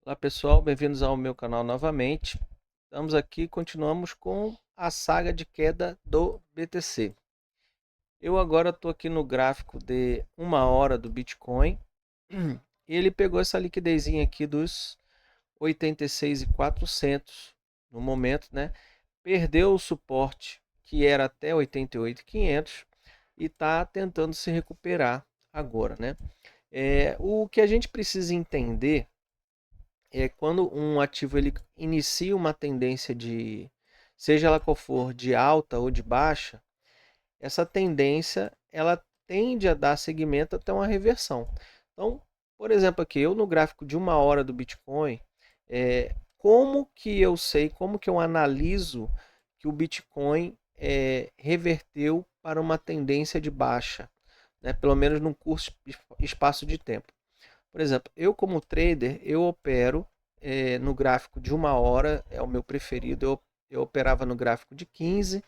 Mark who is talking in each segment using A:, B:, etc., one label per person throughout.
A: Olá pessoal, bem-vindos ao meu canal novamente. Estamos aqui, continuamos com a saga de queda do BTC. Eu agora estou aqui no gráfico de 1 hora do Bitcoin e ele pegou essa liquidezinha aqui dos 86.400 no momento, né? Perdeu o suporte que era até 88.500 e está tentando se recuperar agora, né? O que a gente precisa entender é quando um ativo ele inicia uma tendência de, seja ela qual for, de alta ou de baixa, essa tendência ela tende a dar seguimento até uma reversão. Então, por exemplo, aqui eu no gráfico de 1 hora do Bitcoin, como que eu sei, como que eu analiso que o Bitcoin reverteu para uma tendência de baixa, né? Pelo menos num curto espaço de tempo. Por exemplo, eu como trader, eu opero no gráfico de 1 hora, é o meu preferido. Eu operava no gráfico de 15,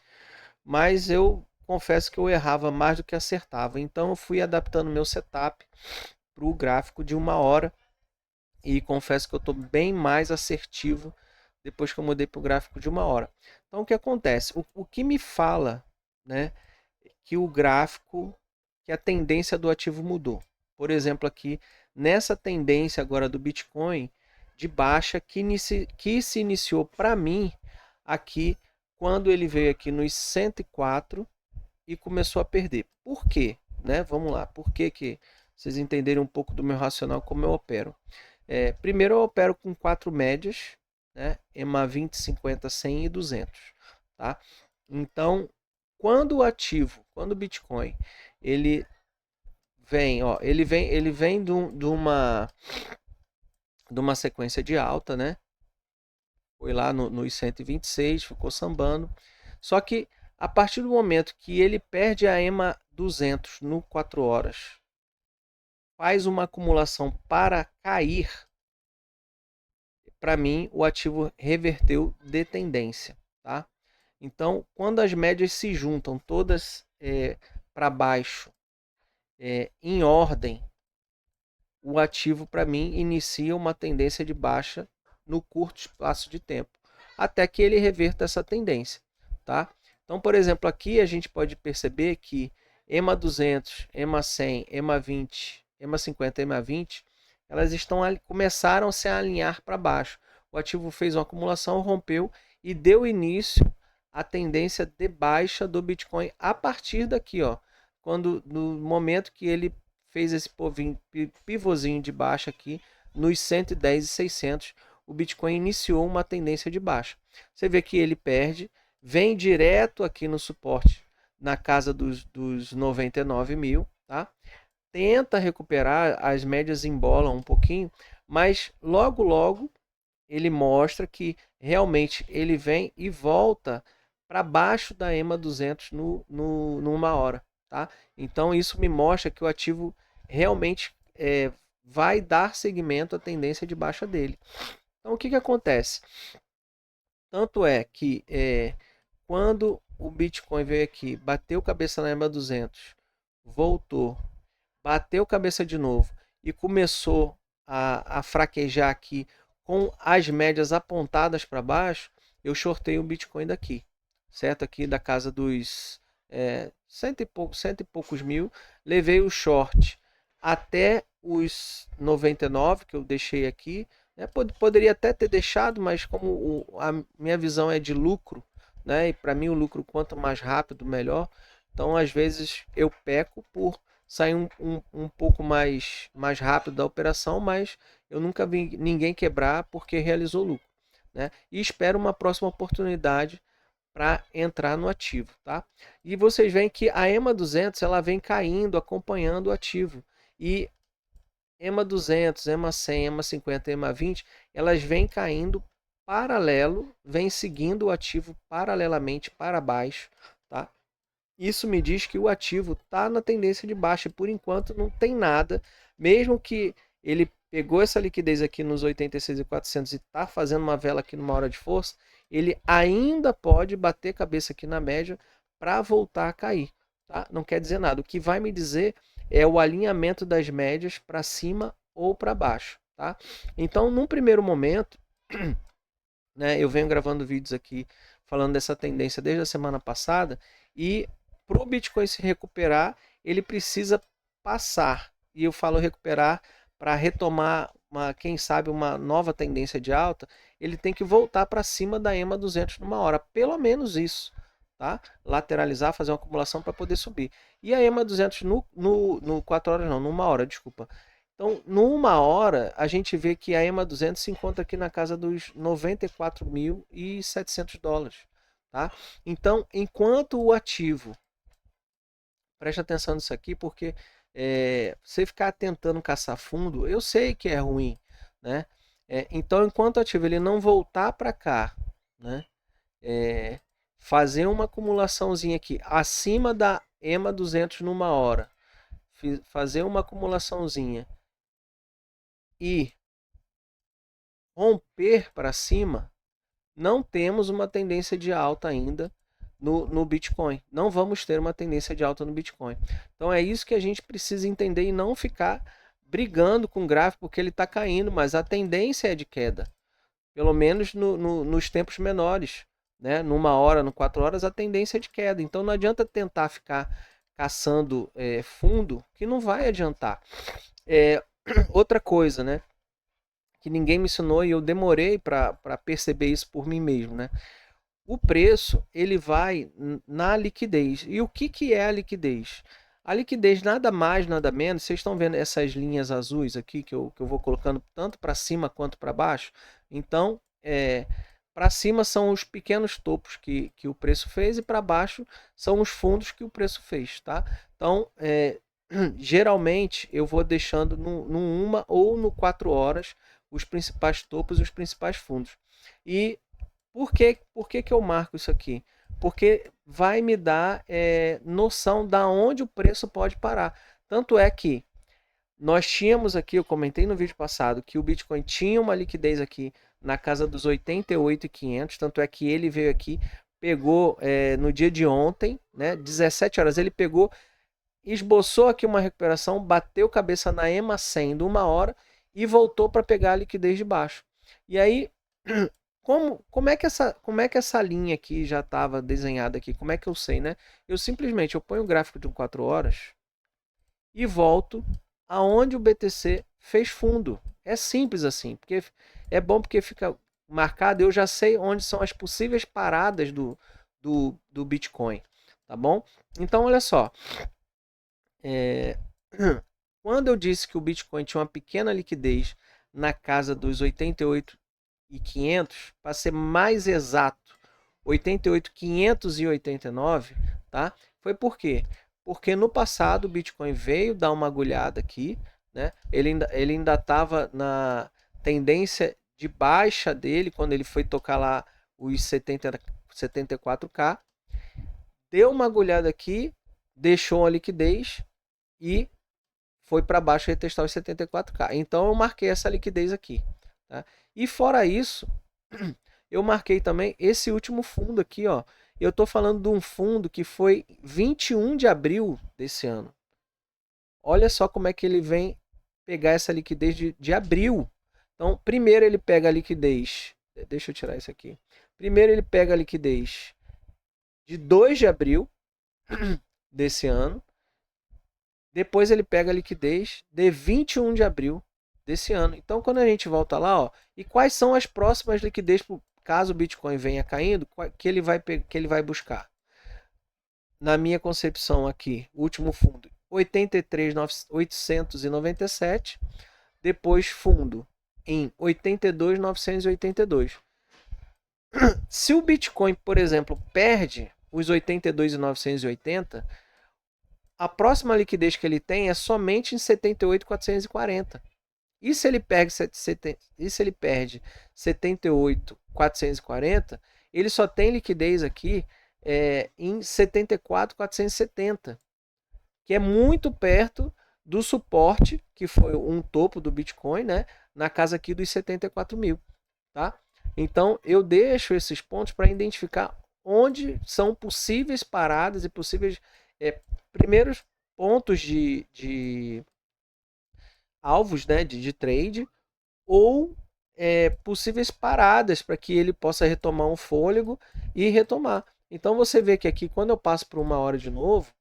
A: mas eu confesso que eu errava mais do que acertava. Então eu fui adaptando meu setup para o gráfico de 1 hora e confesso que eu estou bem mais assertivo depois que eu mudei para o gráfico de 1 hora. Então o que acontece? O que me fala, né, que o gráfico, que a tendência do ativo mudou. Por exemplo, aqui nessa tendência agora do Bitcoin de baixa que se iniciou para mim aqui quando ele veio aqui nos 104 e começou a perder. Por quê? Né? Vamos lá. Por que que vocês entenderem um pouco do meu racional, como eu opero? Primeiro eu opero com 4 médias, né? EMA 20, 50, 100 e 200. Tá? Então, quando o Bitcoin, ele vem, ó, ele vem de uma sequência de alta, né? Foi lá nos 126, ficou sambando. Só que a partir do momento que ele perde a EMA 200 no 4 horas, faz uma acumulação para cair, para mim o ativo reverteu de tendência, tá? Então, quando as médias se juntam todas para baixo, em ordem, o ativo para mim inicia uma tendência de baixa no curto espaço de tempo, até que ele reverta essa tendência, tá? Então, por exemplo, aqui a gente pode perceber que EMA 200, EMA 100, EMA 20, EMA 50, EMA 20, elas começaram a se alinhar para baixo. O ativo fez uma acumulação, rompeu e deu início à tendência de baixa do Bitcoin a partir daqui, ó, quando no momento que ele fez esse pivôzinho de baixa aqui nos 110 e 600, o Bitcoin iniciou uma tendência de baixa. Você vê que ele perde, vem direto aqui no suporte na casa dos 99 mil, tá? Tenta recuperar, as médias embolam um pouquinho, mas logo logo ele mostra que realmente ele vem e volta para baixo da EMA 200 numa hora, tá? Então isso me mostra que o ativo realmente vai dar seguimento à tendência de baixa dele. Então o que que acontece? Tanto é que quando o Bitcoin veio aqui, bateu cabeça na EMA 200, voltou, bateu cabeça de novo e começou a fraquejar aqui com as médias apontadas para baixo, eu shortei o Bitcoin daqui, certo? Aqui da casa dos cento e poucos mil, levei o short até os 99 que eu deixei aqui, né? Poderia até ter deixado, mas como a minha visão é de lucro, né? E para mim o lucro quanto mais rápido melhor. Então às vezes eu peco por sair um pouco mais rápido da operação, mas eu nunca vi ninguém quebrar porque realizou lucro, né? E espero uma próxima oportunidade para entrar no ativo, tá? E vocês veem que a EMA 200 ela vem caindo, acompanhando o ativo. E EMA 200, EMA 100, EMA 50, EMA 20, elas vêm caindo paralelo, vêm seguindo o ativo paralelamente para baixo, tá? Isso me diz que o ativo está na tendência de baixa e por enquanto não tem nada, mesmo que ele pegou essa liquidez aqui nos 86.400 e está fazendo uma vela aqui numa hora de força, ele ainda pode bater cabeça aqui na média para voltar a cair, tá? Não quer dizer nada. O que vai me dizer é o alinhamento das médias para cima ou para baixo, tá? Então, num primeiro momento, né, eu venho gravando vídeos aqui falando dessa tendência desde a semana passada, e para o Bitcoin se recuperar, ele precisa passar, e eu falo recuperar para retomar, quem sabe, uma nova tendência de alta, ele tem que voltar para cima da EMA 200 numa hora, pelo menos isso, tá? Lateralizar, fazer uma acumulação para poder subir. E a EMA 200 no 4 horas não, numa hora, desculpa. Então, numa hora, a gente vê que a EMA 200 se encontra aqui na casa dos 94.700 dólares, tá? Então, enquanto o ativo, preste atenção nisso aqui, porque você ficar tentando caçar fundo, eu sei que é ruim, né? Então, enquanto o ativo ele não voltar para cá, né? Fazer uma acumulaçãozinha aqui acima da EMA 200 numa hora, fazer uma acumulaçãozinha e romper para cima, não temos uma tendência de alta ainda no Bitcoin. Não vamos ter uma tendência de alta no Bitcoin. Então é isso que a gente precisa entender e não ficar brigando com o gráfico porque ele está caindo, mas a tendência é de queda. Pelo menos nos tempos menores. Né? Numa hora, no 4 horas, a tendência é de queda. Então não adianta tentar ficar caçando fundo, que não vai adiantar. Outra coisa, né? Que ninguém me ensinou e eu demorei para perceber isso por mim mesmo, né? O preço ele vai na liquidez. E o que é a liquidez? A liquidez nada mais, nada menos. Vocês estão vendo essas linhas azuis aqui que eu vou colocando tanto para cima quanto para baixo? Então, para cima são os pequenos topos que o preço fez e para baixo são os fundos que o preço fez, tá? Então, geralmente eu vou deixando no 1 ou no 4 horas os principais topos e os principais fundos. E por que eu marco isso aqui? Porque vai me dar noção da onde o preço pode parar. Tanto é que nós tínhamos aqui, eu comentei no vídeo passado, que o Bitcoin tinha uma liquidez aqui na casa dos 88.500, tanto é que ele veio aqui, pegou no dia de ontem, né, 17 horas, ele pegou, esboçou aqui uma recuperação, bateu cabeça na EMA 100 de uma hora e voltou para pegar a liquidez de baixo. E aí, como é que essa linha aqui já estava desenhada aqui? Como é que eu sei, né? Eu simplesmente ponho o gráfico de 4 horas e volto aonde o BTC fez fundo. É simples assim, porque é bom porque fica marcado, eu já sei onde são as possíveis paradas do Bitcoin, tá bom? Então, olha só, quando eu disse que o Bitcoin tinha uma pequena liquidez na casa dos 88.500, para ser mais exato, 88.589, tá? Foi por quê? Porque no passado o Bitcoin veio dar uma agulhada aqui, né? Ele ainda estava na tendência de baixa dele quando ele foi tocar lá os 74k, deu uma agulhada aqui, deixou a liquidez e foi para baixo e testar os 74k. Então eu marquei essa liquidez aqui, tá? E fora isso, eu marquei também esse último fundo aqui, ó. Eu estou falando de um fundo que foi 21 de abril desse ano. Olha só como é que ele vem pegar essa liquidez de abril. Então, primeiro ele pega a liquidez. Deixa eu tirar isso aqui. Primeiro ele pega a liquidez de 2 de abril desse ano. Depois ele pega a liquidez de 21 de abril desse ano. Então, quando a gente volta lá, ó, e quais são as próximas liquidez, caso o Bitcoin venha caindo, que ele vai buscar? Na minha concepção aqui, o último fundo, 83.897, depois fundo em 82.982. Se o Bitcoin, por exemplo, perde os 82.980, a próxima liquidez que ele tem é somente em 78.440. E se ele perde 78.440, ele só tem liquidez aqui em 74.470, que é muito perto do suporte, que foi um topo do Bitcoin, né, na casa aqui dos 74 mil. Tá? Então eu deixo esses pontos para identificar onde são possíveis paradas e possíveis primeiros pontos de alvos, né, de trade, ou possíveis paradas para que ele possa retomar um fôlego e retomar. Então você vê que aqui, quando eu passo por 1 hora de novo,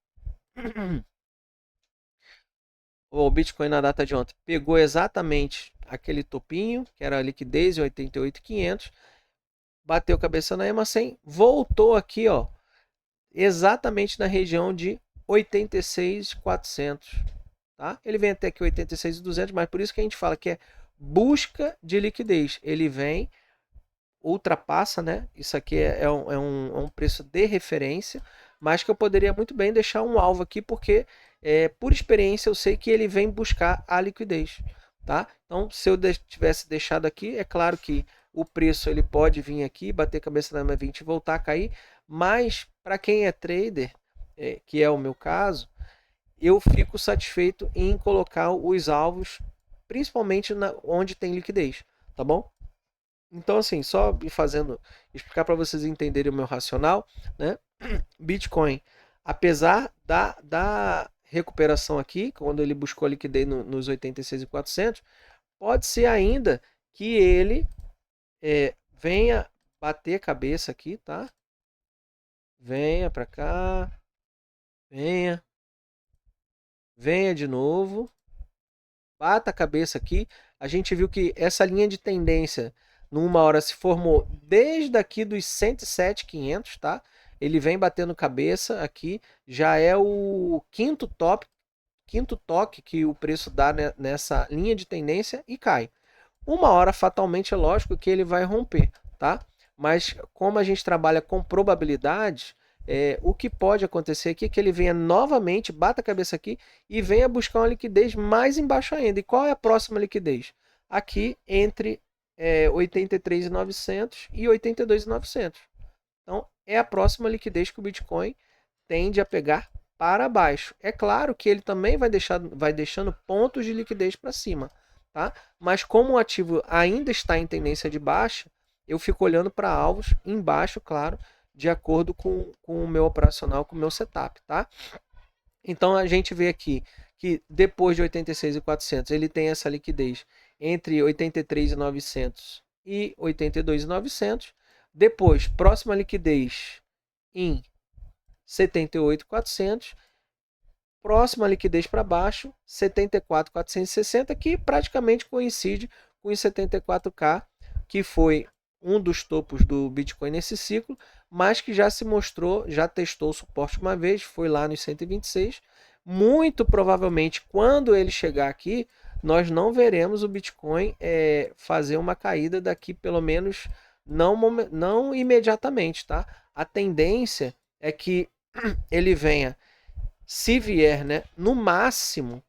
A: o Bitcoin na data de ontem pegou exatamente aquele topinho, que era a liquidez em 88.500, bateu cabeça na EMA 100, voltou aqui, ó, exatamente na região de 86.400, tá? Ele vem até aqui 86.200, mas por isso que a gente fala que é busca de liquidez. Ele vem, ultrapassa, né? Isso aqui é um preço de referência, mas que eu poderia muito bem deixar um alvo aqui, porque por experiência eu sei que ele vem buscar a liquidez, tá? Então, se eu tivesse deixado aqui, é claro que o preço ele pode vir aqui, bater cabeça na M20 e voltar a cair, mas para quem é trader, que é o meu caso, eu fico satisfeito em colocar os alvos, principalmente onde tem liquidez, tá bom? Então, assim, só explicar para vocês entenderem o meu racional, né? Bitcoin, apesar da recuperação aqui, quando ele buscou a liquidez nos 86.400, pode ser ainda que ele venha bater cabeça aqui, tá? Venha para cá, venha de novo, bata a cabeça aqui. A gente viu que essa linha de tendência numa hora se formou desde aqui dos 107.500, tá? Ele vem batendo cabeça aqui, já é o quinto toque que o preço dá nessa linha de tendência e cai. Uma hora fatalmente é lógico que ele vai romper, tá? Mas como a gente trabalha com probabilidades, o que pode acontecer aqui é que ele venha novamente, bata a cabeça aqui e venha buscar uma liquidez mais embaixo ainda. E qual é a próxima liquidez? Aqui entre 83.900 e 82.900. Então é a próxima liquidez que o Bitcoin tende a pegar para baixo. É claro que ele também vai deixando pontos de liquidez para cima, tá? Mas como o ativo ainda está em tendência de baixa, eu fico olhando para alvos embaixo, claro, de acordo com o meu operacional, com o meu setup, tá? Então a gente vê aqui que depois de 86.400 ele tem essa liquidez entre 83.900 e 82.900. Depois, próxima liquidez em 78.400. Próxima liquidez para baixo, 74.460, que praticamente coincide com os 74K, que foi um dos topos do Bitcoin nesse ciclo, mas que já se mostrou, já testou o suporte uma vez, foi lá nos 126. Muito provavelmente, quando ele chegar aqui, nós não veremos o Bitcoin fazer uma caída daqui, pelo menos não imediatamente, tá? A tendência é que ele venha, se vier, né, no máximo,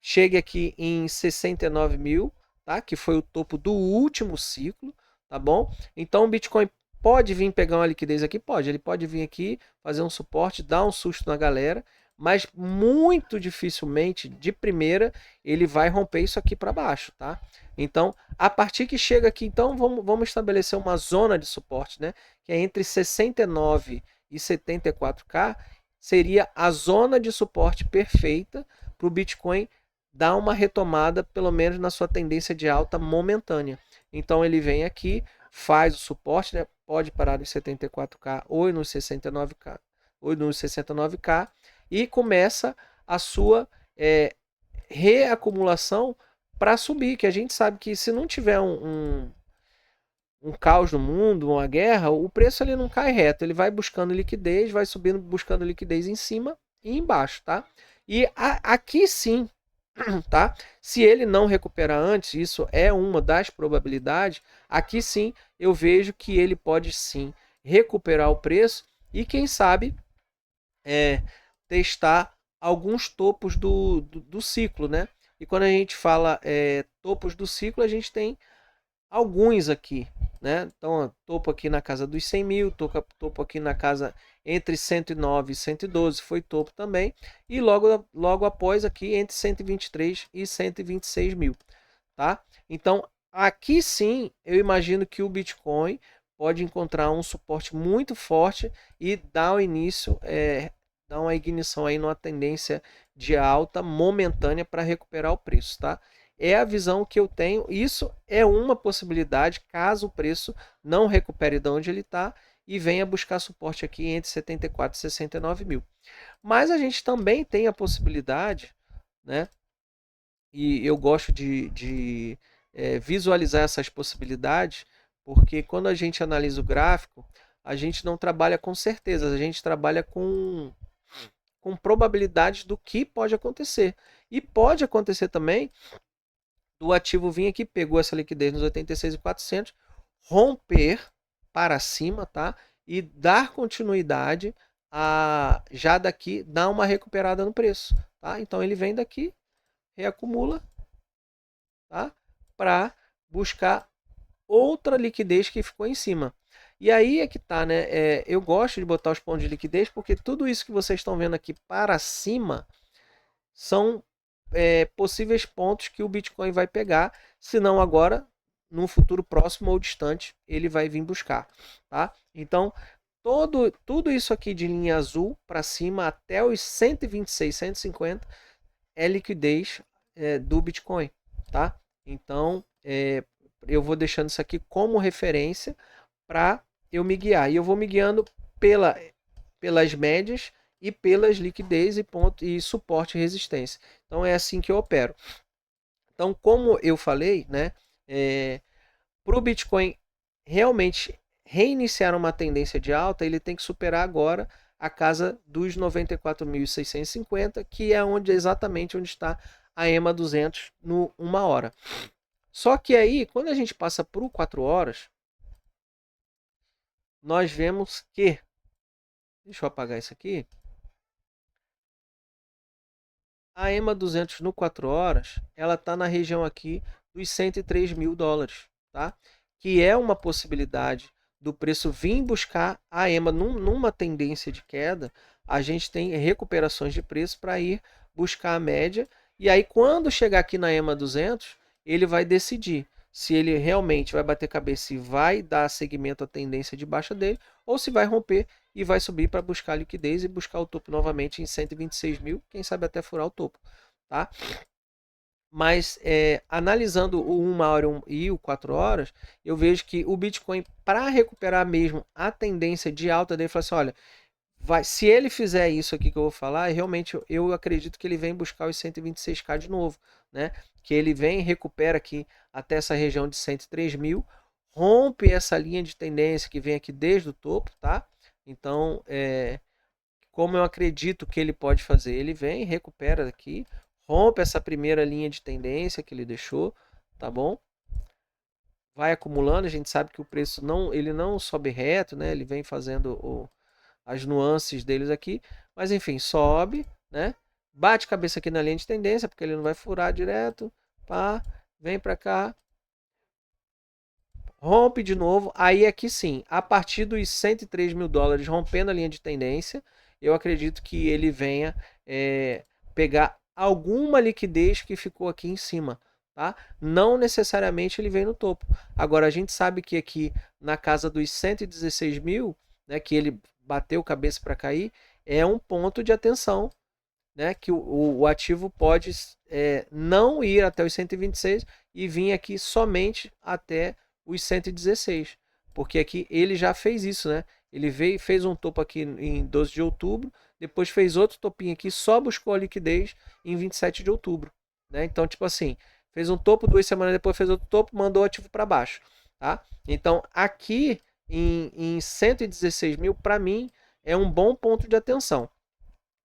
A: chegue aqui em 69 mil, tá? Que foi o topo do último ciclo, tá bom? Então o Bitcoin pode vir pegar uma liquidez aqui? Pode. Ele pode vir aqui, fazer um suporte, dar um susto na galera, mas muito dificilmente, de primeira, ele vai romper isso aqui para baixo, tá? Então, a partir que chega aqui, então, vamos estabelecer uma zona de suporte, né? Que é entre 69 e 74K, seria a zona de suporte perfeita para o Bitcoin dar uma retomada, pelo menos na sua tendência de alta momentânea. Então ele vem aqui, faz o suporte, né? Pode parar nos 74K ou nos 69K, e começa a sua reacumulação para subir, que a gente sabe que se não tiver um caos no mundo, uma guerra, o preço ele não cai reto, ele vai buscando liquidez, vai subindo, buscando liquidez em cima e embaixo, tá? E aqui sim, tá? Se ele não recuperar antes, isso é uma das probabilidades, aqui sim eu vejo que ele pode sim recuperar o preço e quem sabe testar alguns topos do ciclo, né? E quando a gente fala topos do ciclo, a gente tem alguns aqui, né? Então, topo aqui na casa dos 100 mil, topo aqui na casa entre 109 e 112, foi topo também, e logo após aqui entre 123 e 126 mil, tá? Então, aqui sim, eu imagino que o Bitcoin pode encontrar um suporte muito forte e dar o início, dar uma ignição aí numa tendência de alta momentânea para recuperar o preço, tá? é a visão que eu tenho. Isso é uma possibilidade caso o preço não recupere de onde ele está e venha buscar suporte aqui entre 74 e 69 mil. Mas a gente também tem a possibilidade, né? E eu gosto de visualizar essas possibilidades, porque quando a gente analisa o gráfico, a gente não trabalha com certezas, a gente trabalha com probabilidades do que pode acontecer. E pode acontecer também do ativo vir aqui, pegou essa liquidez nos 86.400, romper para cima, tá? E dar continuidade a já daqui dar uma recuperada no preço, tá? Então ele vem daqui, reacumula, tá? Para buscar outra liquidez que ficou em cima. E aí é que tá, né? Eu gosto de botar os pontos de liquidez porque tudo isso que vocês estão vendo aqui para cima são possíveis pontos que o Bitcoin vai pegar, se não agora, no futuro próximo ou distante, ele vai vir buscar, tá? Então, tudo isso aqui de linha azul para cima até os 126, 150 é liquidez do Bitcoin, tá? Então, eu vou deixando isso aqui como referência para eu me guiar. E eu vou me guiando pelas médias e pelas liquidez e suporte e resistência. Então é assim que eu opero. Então, como eu falei, né, para o Bitcoin realmente reiniciar uma tendência de alta, ele tem que superar agora a casa dos 94.650, que é exatamente onde está a EMA 200 no 1 hora. Só que aí, quando a gente passa para o 4 horas, nós vemos que, deixa eu apagar isso aqui, a EMA 200 no 4 horas, ela está na região aqui dos 103 mil dólares, tá? Que é uma possibilidade do preço vir buscar a EMA numa tendência de queda. A gente tem recuperações de preço para ir buscar a média. E aí, quando chegar aqui na EMA 200, ele vai decidir se ele realmente vai bater cabeça e vai dar seguimento à tendência de baixa dele, ou se vai romper e vai subir para buscar liquidez e buscar o topo novamente em 126 mil, quem sabe até furar o topo, tá? Mas analisando o 1 hora e o 4 horas, eu vejo que o Bitcoin, para recuperar mesmo a tendência de alta dele, fala assim, olha, se ele fizer isso aqui que eu vou falar, realmente eu acredito que ele vem buscar os 126k de novo, né? Que ele vem, recupera aqui até essa região de 103 mil, rompe essa linha de tendência que vem aqui desde o topo, tá? Então, como eu acredito que ele pode fazer, ele vem, recupera aqui, rompe essa primeira linha de tendência que ele deixou, tá bom? Vai acumulando, a gente sabe que o preço ele não sobe reto, né? Ele vem fazendo as nuances deles aqui, mas enfim, sobe, né? Bate cabeça aqui na linha de tendência, porque ele não vai furar direto, pá, vem para cá, rompe de novo, aí aqui sim, a partir dos 103 mil dólares, rompendo a linha de tendência, eu acredito que ele venha pegar alguma liquidez que ficou aqui em cima, tá? Não necessariamente ele vem no topo. Agora, a gente sabe que aqui na casa dos 116 mil, né, que ele bateu cabeça para cair, é um ponto de atenção, né, que o ativo pode não ir até os 126 e vir aqui somente até os 116, porque aqui ele já fez isso, né? Ele fez um topo aqui em 12 de outubro, depois fez outro topinho aqui, só buscou a liquidez em 27 de outubro, né? Então, tipo assim, fez um topo, 2 semanas depois fez outro topo, mandou o ativo para baixo, tá? Então, aqui em 116 mil, para mim, é um bom ponto de atenção.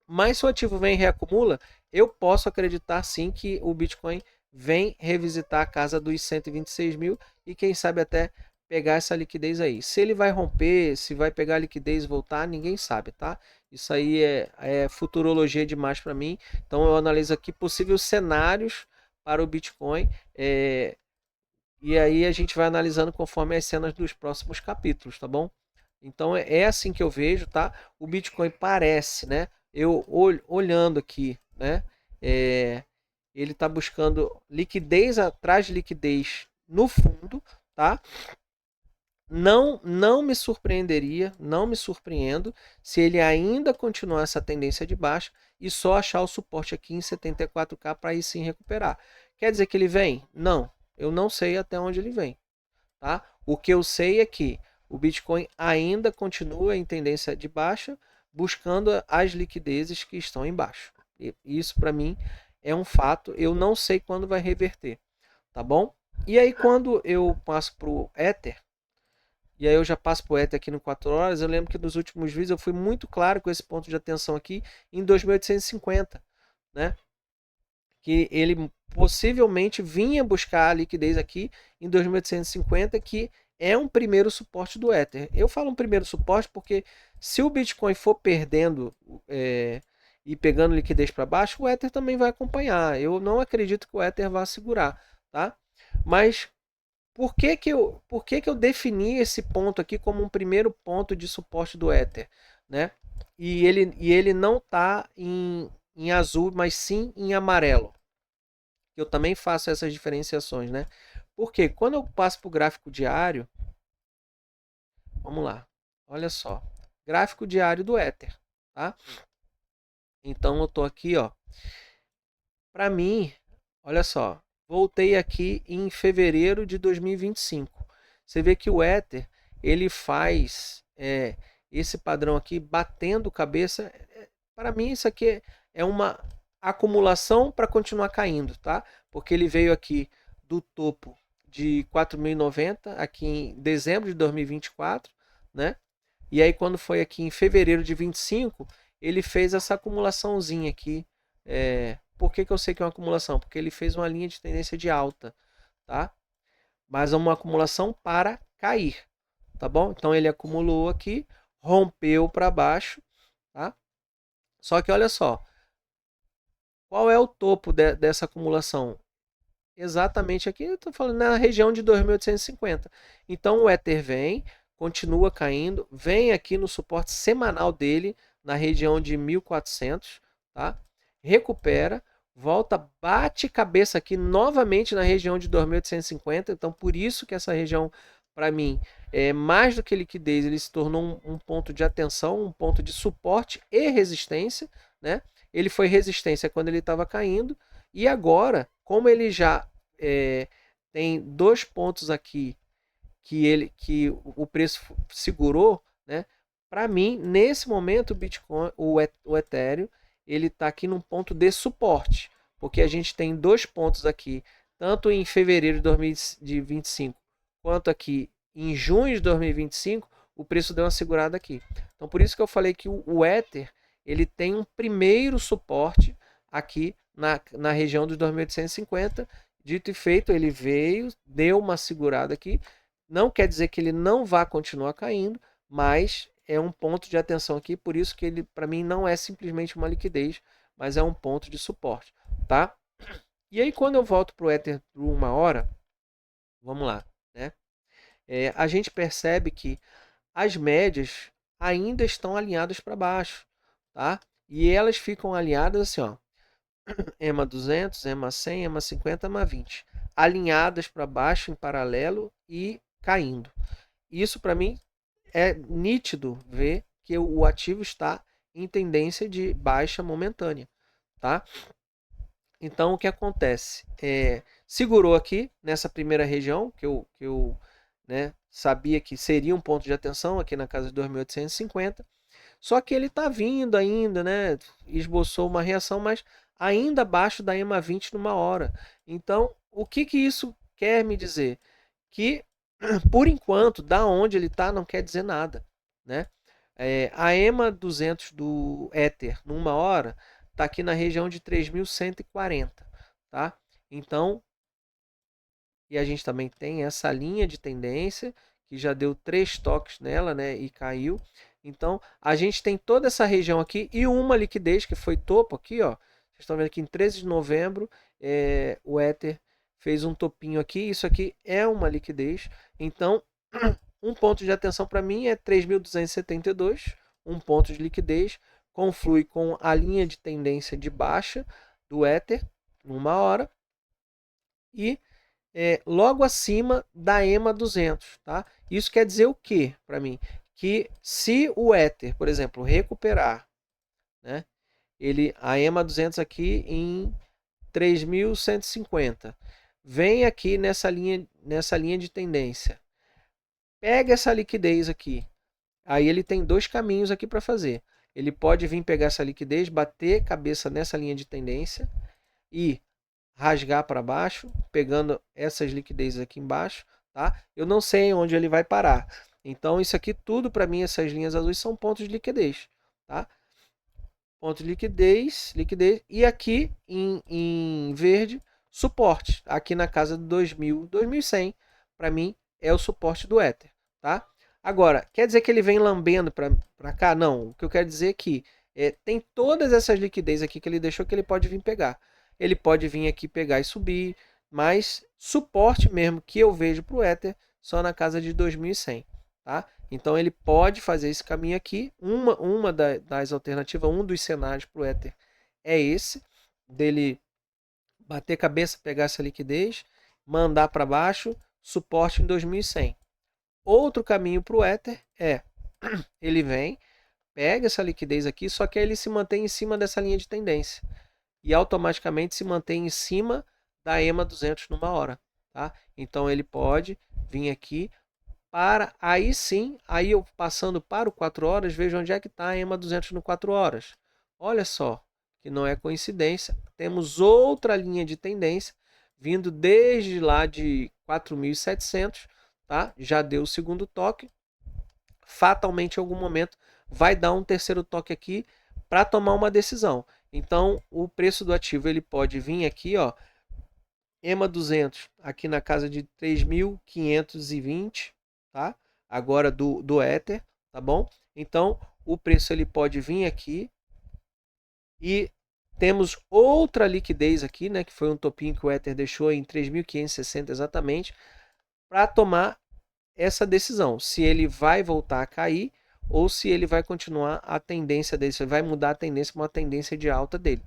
A: Mas se o ativo vem e reacumula, eu posso acreditar sim que o Bitcoin vem revisitar a casa dos 126 mil e quem sabe até pegar essa liquidez aí. Se ele vai romper, se vai pegar a liquidez e voltar, ninguém sabe, tá? Isso aí é futurologia demais para mim. Então eu analiso aqui possíveis cenários para o Bitcoin e aí a gente vai analisando conforme as cenas dos próximos capítulos, tá bom? Então é assim que eu vejo, tá? O Bitcoin parece, né? Eu olhando aqui, né? Ele está buscando liquidez atrás de liquidez no fundo, tá? Não me surpreenderia, não me surpreendo se ele ainda continuar essa tendência de baixa e só achar o suporte aqui em 74k para aí sim recuperar. Quer dizer que ele vem? Não, eu não sei até onde ele vem, tá? O que eu sei é que o Bitcoin ainda continua em tendência de baixa, buscando as liquidezes que estão embaixo. Isso para mim é um fato, eu não sei quando vai reverter, tá bom? E aí quando eu passo para o Ether, e aí eu já passo para o Ether aqui no 4 horas, eu lembro que nos últimos vídeos eu fui muito claro com esse ponto de atenção aqui em 2.850, né? Que ele possivelmente vinha buscar a liquidez aqui em 2.850, que é um primeiro suporte do Ether. Eu falo um primeiro suporte porque se o Bitcoin for perdendo e pegando liquidez para baixo, o Ether também vai acompanhar. Eu não acredito que o Ether vá segurar, tá? Mas por que eu defini esse ponto aqui como um primeiro ponto de suporte do Ether, né? E ele não está em azul, mas sim em amarelo. Eu também faço essas diferenciações, né? Porque quando eu passo para o gráfico diário, vamos lá, olha só, gráfico diário do Ether, tá? Então eu tô aqui, ó, para mim, olha só, voltei aqui em fevereiro de 2025. Você vê que o Ether ele faz esse padrão aqui batendo cabeça. Para mim isso aqui é uma acumulação para continuar caindo, tá? Porque ele veio aqui do topo de 4.090 aqui em dezembro de 2024, né? E aí quando foi aqui em fevereiro de 25, ele fez essa acumulaçãozinha aqui. Por que eu sei que é uma acumulação? Porque ele fez uma linha de tendência de alta, tá? Mas é uma acumulação para cair, tá bom? Então ele acumulou aqui, rompeu para baixo, tá? Só que olha só, qual é o topo dessa acumulação? Exatamente aqui, eu estou falando na região de 2.850. Então o Ether vem, continua caindo, vem aqui no suporte semanal dele, na região de 1.400, tá? Recupera, volta, bate cabeça aqui novamente na região de 2.850. Então por isso que essa região, para mim, é mais do que liquidez, ele se tornou um ponto de atenção, um ponto de suporte e resistência, né? Ele foi resistência quando ele estava caindo, e agora, como ele já tem dois pontos aqui que o preço segurou, né? Para mim, nesse momento, o Bitcoin, o Ethereum, ele está aqui num ponto de suporte, porque a gente tem dois pontos aqui, tanto em fevereiro de 2025, quanto aqui em junho de 2025, o preço deu uma segurada aqui. Então, por isso que eu falei que o Ether, ele tem um primeiro suporte aqui na região dos 2.850. Dito e feito, ele veio, deu uma segurada aqui. Não quer dizer que ele não vá continuar caindo, mas é um ponto de atenção aqui, por isso que ele, para mim, não é simplesmente uma liquidez, mas é um ponto de suporte, tá? E aí, quando eu volto para o Ether por 1 hora, vamos lá, né? A gente percebe que as médias ainda estão alinhadas para baixo, tá? E elas ficam alinhadas assim, ó, EMA 200, EMA 100, EMA 50, EMA 20, alinhadas para baixo em paralelo e caindo. Isso para mim é nítido ver que o ativo está em tendência de baixa momentânea, tá? Então o que acontece? Segurou aqui nessa primeira região que eu né, sabia que seria um ponto de atenção aqui na casa de 2.850. Só que ele está vindo ainda, né? Esboçou uma reação, mas ainda abaixo da EMA 20 numa hora. Então, o que isso quer me dizer? Que, por enquanto, da onde ele está não quer dizer nada, né? A EMA 200 do Ether numa hora está aqui na região de 3.140, tá? Então, e a gente também tem essa linha de tendência que já deu 3 toques nela, né, e caiu. Então a gente tem toda essa região aqui e uma liquidez que foi topo aqui, ó. Vocês estão vendo aqui em 13 de novembro, o Ether fez um topinho aqui. Isso aqui é uma liquidez. Então um ponto de atenção para mim é 3.272, um ponto de liquidez, conflui com a linha de tendência de baixa do Ether numa hora e logo acima da EMA 200, tá? Isso quer dizer o que para mim? Que se o Ether, por exemplo, recuperar, né? A EMA 200 aqui em 3.150. Vem aqui nessa linha de tendência. Pega essa liquidez aqui. Aí ele tem dois caminhos aqui para fazer. Ele pode vir pegar essa liquidez, bater cabeça nessa linha de tendência e rasgar para baixo, pegando essas liquidezes aqui embaixo, tá? Eu não sei onde ele vai parar. Então isso aqui tudo para mim, essas linhas azuis são pontos de liquidez, tá? Ponto de liquidez, e aqui em verde, suporte, aqui na casa de 2.000, 2.100, para mim é o suporte do Ether, tá? Agora, quer dizer que ele vem lambendo para cá? Não, o que eu quero dizer é que tem todas essas liquidez aqui que ele deixou que ele pode vir pegar. Ele pode vir aqui pegar e subir, mas suporte mesmo que eu vejo para o Ether só na casa de 2.100, tá? Então ele pode fazer esse caminho aqui. Uma das alternativas, um dos cenários para o Ether é esse, dele bater cabeça, pegar essa liquidez, mandar para baixo, suporte em 2.100. Outro caminho para o Ether é, ele vem, pega essa liquidez aqui, só que aí ele se mantém em cima dessa linha de tendência e automaticamente se mantém em cima da EMA 200 numa hora, tá? Então ele pode vir aqui para, aí sim, aí eu passando para o 4 horas, vejo onde é que está a EMA 200 no 4 horas. Olha só, que não é coincidência, temos outra linha de tendência vindo desde lá de 4.700, tá? Já deu o segundo toque, fatalmente em algum momento vai dar um terceiro toque aqui para tomar uma decisão. Então, o preço do ativo ele pode vir aqui, ó, EMA 200 aqui na casa de 3.520, tá? Agora do Ether, tá bom? Então, o preço ele pode vir aqui e temos outra liquidez aqui, né, que foi um topinho que o Ether deixou em 3.560 exatamente, para tomar essa decisão, se ele vai voltar a cair ou se ele vai continuar a tendência dele, se vai mudar a tendência para uma tendência de alta dele.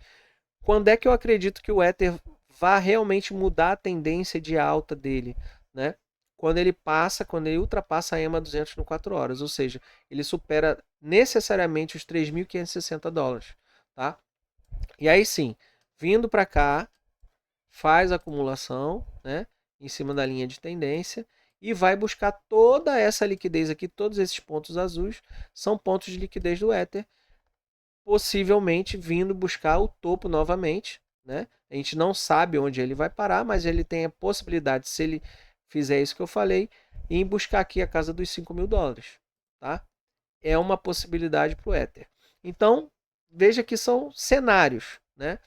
A: Quando é que eu acredito que o Ether vai realmente mudar a tendência de alta dele, né? Quando ele ultrapassa a EMA 200 no 4 horas, ou seja, ele supera necessariamente os 3.560 dólares, tá? E aí sim, vindo para cá, faz a acumulação, né, em cima da linha de tendência e vai buscar toda essa liquidez aqui, todos esses pontos azuis são pontos de liquidez do Ether, possivelmente vindo buscar o topo novamente, né? A gente não sabe onde ele vai parar, mas ele tem a possibilidade, se ele fizer isso que eu falei, em buscar aqui a casa dos 5.000 dólares, tá? É uma possibilidade para o Ether. Então, veja que são cenários, né?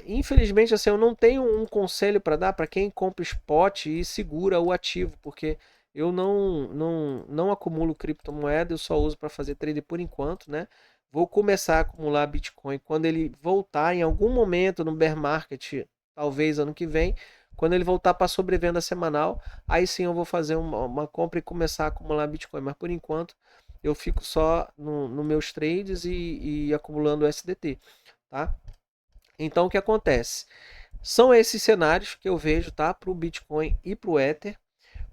A: Infelizmente, assim, eu não tenho um conselho para dar para quem compra spot e segura o ativo, porque eu não acumulo criptomoeda, eu só uso para fazer trade por enquanto, né? Vou começar a acumular Bitcoin quando ele voltar em algum momento no bear market, talvez ano que vem, quando ele voltar para a sobrevenda semanal, aí sim eu vou fazer uma compra e começar a acumular Bitcoin, mas por enquanto eu fico só no meus trades e acumulando SDT, tá? Então o que acontece? São esses cenários que eu vejo, tá, para o Bitcoin e para o Ether.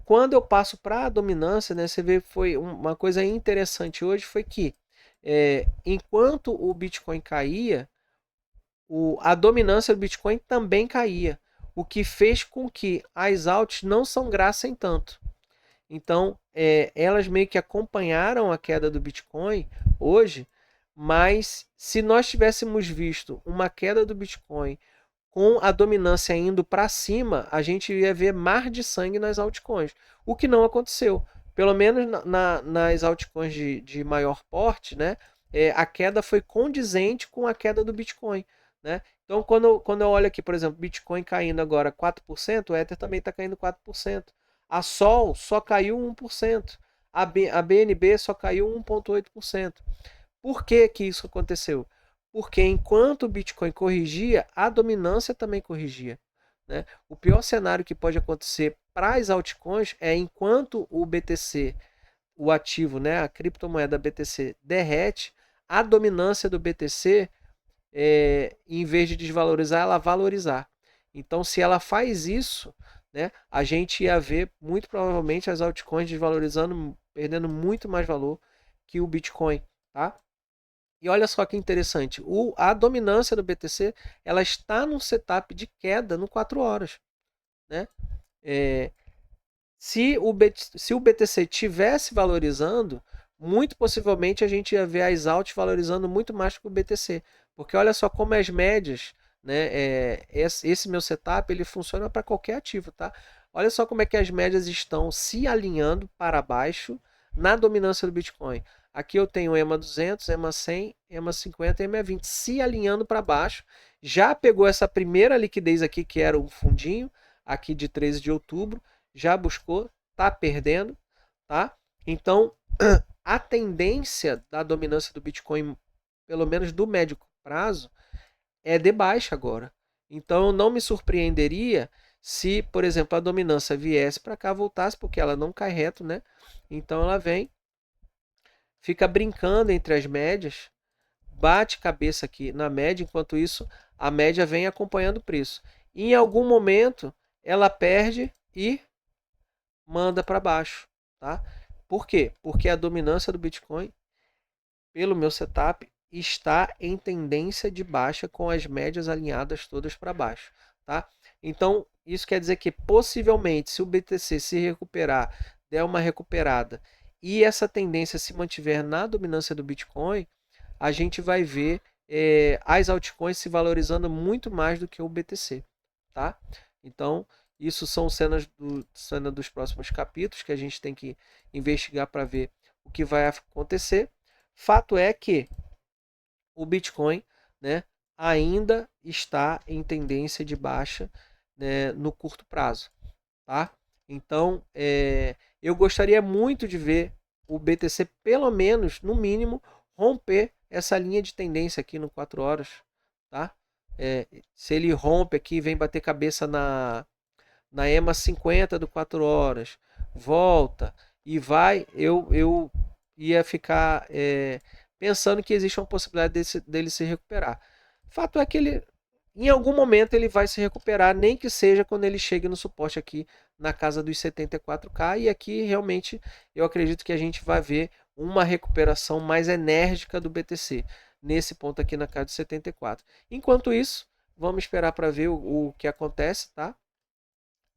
A: Quando eu passo para a dominância, né, você vê, foi uma coisa interessante hoje, foi que enquanto o Bitcoin caía, a dominância do Bitcoin também caía, o que fez com que as alts não são graça em tanto. Então, elas meio que acompanharam a queda do Bitcoin hoje, mas se nós tivéssemos visto uma queda do Bitcoin com a dominância indo para cima, a gente ia ver mar de sangue nas altcoins, o que não aconteceu. Pelo menos nas altcoins de maior porte, né, a queda foi condizente com a queda do Bitcoin, né? Então, quando eu olho aqui, por exemplo, Bitcoin caindo agora 4%, o Ether também está caindo 4%. A Sol só caiu 1%. A BNB só caiu 1,8%. Por que isso aconteceu? Porque enquanto o Bitcoin corrigia, a dominância também corrigia, né? O pior cenário que pode acontecer para as altcoins é enquanto o BTC, o ativo, né, a criptomoeda BTC derrete, a dominância do BTC, em vez de desvalorizar, ela valorizar. Então, se ela faz isso, né, a gente ia ver muito provavelmente as altcoins desvalorizando, perdendo muito mais valor que o Bitcoin, tá? E olha só que interessante, a dominância do BTC, ela está num setup de queda no 4 horas, né? Se o BTC estivesse valorizando, muito possivelmente a gente ia ver as altas valorizando muito mais que o BTC. Porque olha só como as médias, né? Esse meu setup ele funciona para qualquer ativo, tá? Olha só como é que as médias estão se alinhando para baixo na dominância do Bitcoin. Aqui eu tenho EMA 200, EMA 100, EMA 50 e EMA 20 se alinhando para baixo. Já pegou essa primeira liquidez aqui, que era o fundinho, aqui de 13 de outubro. Já buscou, tá perdendo, tá? Então, a tendência da dominância do Bitcoin, pelo menos do médio prazo, é de baixa agora. Então, não me surpreenderia se, por exemplo, a dominância viesse para cá, voltasse, porque ela não cai reto, né? Então, ela vem, fica brincando entre as médias, bate cabeça aqui na média, enquanto isso, a média vem acompanhando o preço. E em algum momento, ela perde e manda para baixo, tá? Por quê? Porque a dominância do Bitcoin, pelo meu setup, está em tendência de baixa com as médias alinhadas todas para baixo, tá? Então, isso quer dizer que possivelmente, se o BTC se recuperar, der uma recuperada e essa tendência se mantiver na dominância do Bitcoin, a gente vai ver as altcoins se valorizando muito mais do que o BTC, tá? Então, isso são cenas dos próximos capítulos que a gente tem que investigar para ver o que vai acontecer. Fato é que o Bitcoin, né, ainda está em tendência de baixa, né, no curto prazo, tá? Então, eu gostaria muito de ver o BTC, pelo menos, no mínimo, romper essa linha de tendência aqui no 4 horas, tá? Se ele rompe aqui, vem bater cabeça na EMA 50 do 4 horas, volta e vai, eu ia ficar pensando que existe uma possibilidade dele se recuperar. Fato é que ele, em algum momento ele vai se recuperar, nem que seja quando ele chegue no suporte aqui na casa dos 74k, e aqui realmente eu acredito que a gente vai ver uma recuperação mais enérgica do BTC, nesse ponto aqui na casa de 74. Enquanto isso, vamos esperar para ver o que acontece, tá?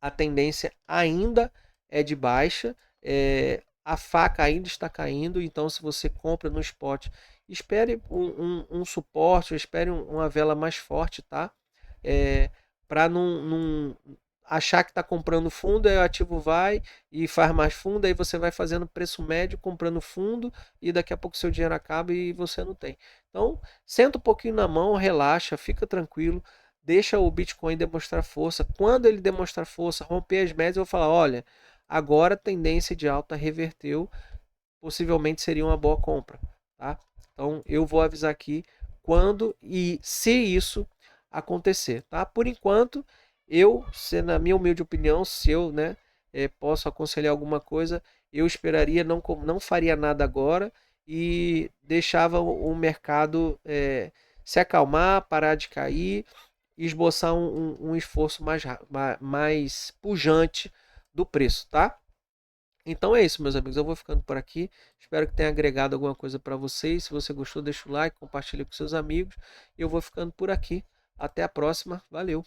A: A tendência ainda é de baixa, a faca ainda está caindo, então se você compra no spot, espere um suporte, espere uma vela mais forte, tá? Para não achar que está comprando fundo, aí o ativo vai e faz mais fundo, aí você vai fazendo preço médio, comprando fundo, e daqui a pouco seu dinheiro acaba e você não tem. Então, senta um pouquinho na mão, relaxa, fica tranquilo, deixa o Bitcoin demonstrar força. Quando ele demonstrar força, romper as médias, eu vou falar, olha, agora a tendência de alta reverteu, possivelmente seria uma boa compra, tá? Então eu vou avisar aqui quando e se isso acontecer, tá? Por enquanto, na minha humilde opinião, se eu, né, posso aconselhar alguma coisa, eu esperaria, não faria nada agora e deixava o mercado se acalmar, parar de cair, e esboçar um esforço mais pujante do preço, tá? Então é isso, meus amigos. Eu vou ficando por aqui. Espero que tenha agregado alguma coisa para vocês. Se você gostou, deixa o like, compartilha com seus amigos. Eu vou ficando por aqui. Até a próxima. Valeu!